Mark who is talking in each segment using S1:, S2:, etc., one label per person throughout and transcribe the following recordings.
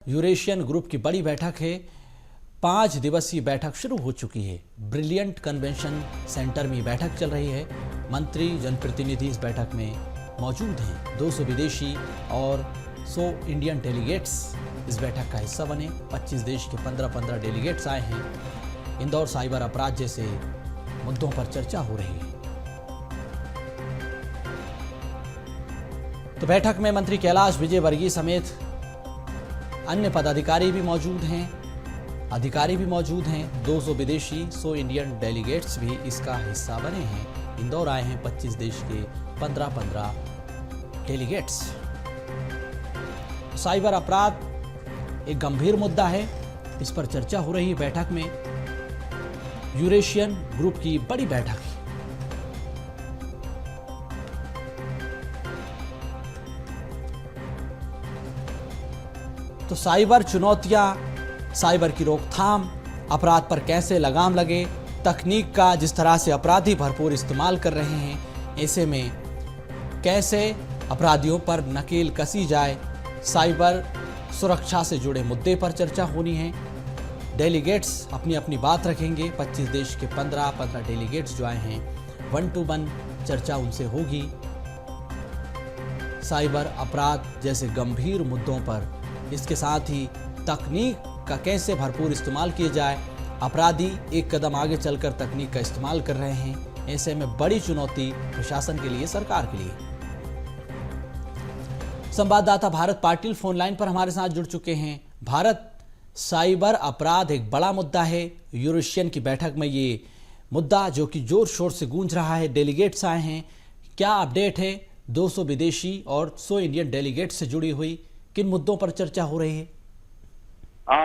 S1: Eurasian group की बड़ी बैठक है। 5 दिवसीय बैठक शुरू हो चुकी है। ब्रिलियंट कन्वेंशन सेंटर में बैठक चल रही है। मंत्री जनप्रतिनिधि इस बैठक में मौजूद हैं। 200 विदेशी और 100 इंडियन डेलीगेट्स इस बैठक का हिस्सा बने। 25 देश के 15-15 डेलीगेट्स आए हैं। इंदौर साइबर अपराध जैसे मुद्दों पर चर्चा हो रही है। तो बैठक में मंत्री कैलाश विजयवर्गीय समेत अन्य पदाधिकारी भी मौजूद हैं, अधिकारी भी मौजूद हैं। 200 विदेशी 100 इंडियन डेलीगेट्स भी इसका हिस्सा बने हैं। इंदौर आए हैं 25 देश के 15-15 डेलीगेट्स। साइबर अपराध एक गंभीर मुद्दा है, इस पर चर्चा हो रही है। बैठक में यूरेशियन ग्रुप की बड़ी बैठक है। तो साइबर चुनौतियां, साइबर की रोकथाम, अपराध पर कैसे लगाम लगे, तकनीक का जिस तरह से अपराधी भरपूर इस्तेमाल कर रहे हैं, ऐसे में कैसे अपराधियों पर नकेल कसी जाए, साइबर सुरक्षा से जुड़े मुद्दे पर चर्चा होनी है। डेलीगेट्स अपनी अपनी बात रखेंगे। 25 देश के 15-15 डेलीगेट्स जो आए हैं, 1 to 1 चर्चा उनसे होगी। साइबर अपराध जैसे गंभीर मुद्दों पर, इसके साथ ही तकनीक का कैसे भरपूर इस्तेमाल किया जाए। अपराधी एक कदम आगे चलकर तकनीक का इस्तेमाल कर रहे हैं। ऐसे में बड़ी चुनौती प्रशासन के लिए, सरकार के लिए। संवाददाता भारत पाटिल फोन लाइन पर हमारे साथ जुड़ चुके हैं। भारत, साइबर अपराध एक बड़ा मुद्दा है। यूरेशियन की बैठक में ये मुद्दा जो कि जोर शोर से गूंज रहा है, डेलीगेट्स आए हैं, क्या अपडेट है? 200 विदेशी और 100 इंडियन डेलीगेट से जुड़ी हुई किन मुद्दों पर चर्चा हो रही है?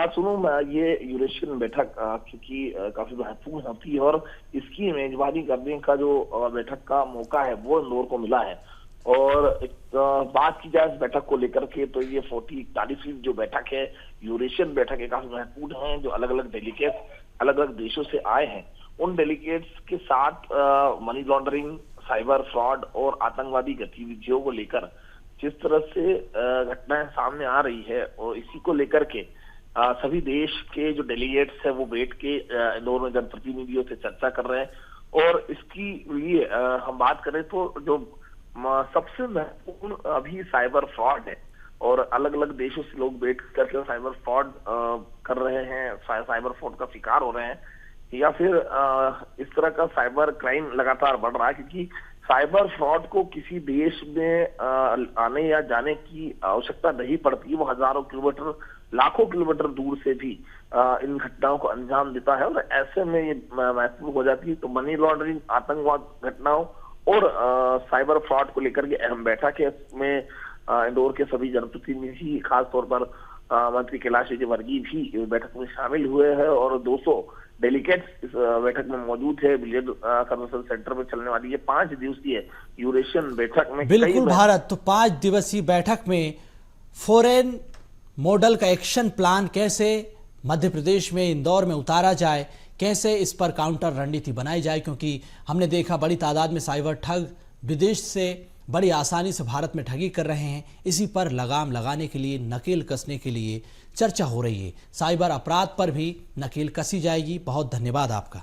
S2: सुनो, ये यूरेशियन बैठक क्योंकि काफी महत्वपूर्ण होती है और इसकी मेजबानी करने का जो बैठक का मौका है वो इंदौर को मिला है। और एक बात की जाए इस बैठक को लेकर के, तो ये 41वीं जो बैठक है, यूरेशियन बैठक है, काफी महत्वपूर्ण है। जो अलग अलग डेलीगेट्स अलग अलग देशों से आए हैं, उन डेलीगेट्स के साथ मनी लॉन्ड्रिंग, साइबर फ्रॉड और आतंकवादी गतिविधियों को लेकर जिस तरह से घटनाएं सामने आ रही है, और इसी को लेकर के सभी देश के जो डेलीगेट्स है वो बैठ के इंदौर में जनप्रतिनिधियों से चर्चा कर रहे हैं। और इसकी लिए हम बात करें तो जो सबसे महत्वपूर्ण अभी साइबर फ्रॉड है, और अलग अलग देशों से लोग बैठ करके साइबर फ्रॉड कर रहे हैं, साइबर फ्रॉड का शिकार हो रहे हैं, या फिर इस तरह का साइबर क्राइम लगातार बढ़ रहा है। क्योंकि साइबर फ्रॉड को किसी देश में आने या जाने की आवश्यकता नहीं पड़ती, वो हजारों किलोमीटर, लाखों किलोमीटर दूर से भी इन घटनाओं को अंजाम देता है। और ऐसे में ये महत्वपूर्ण हो जाती है। तो मनी लॉन्ड्रिंग, आतंकवाद घटनाओं और साइबर फ्रॉड को लेकर के अहम बैठक है। इसमें इंदौर के सभी जनप्रतिनिधि, खासतौर पर मंत्री कैलाश विजयवर्गीय भी बैठक में शामिल हुए हैं। और 200 डेलीगेट्स इस बैठक में मौजूद है। ब्रिलियंट कन्वेंशन सेंटर में चलने वाली ये 5 दिवसीय यूरेशियन बैठक में
S1: बिल्कुल भारत, तो 5 दिवसीय बैठक में फॉरेन मॉडल का एक्शन प्लान कैसे मध्य प्रदेश में, इंदौर में उतारा जाए, कैसे इस पर काउंटर रणनीति बनाई जाए। क्योंकि हमने देखा बड़ी तादाद में साइबर ठग विदेश से बड़ी आसानी से भारत में ठगी कर रहे हैं। इसी पर लगाम लगाने के लिए, नकेल कसने के लिए चर्चा हो रही है। साइबर अपराध पर भी नकेल कसी जाएगी। बहुत धन्यवाद आपका।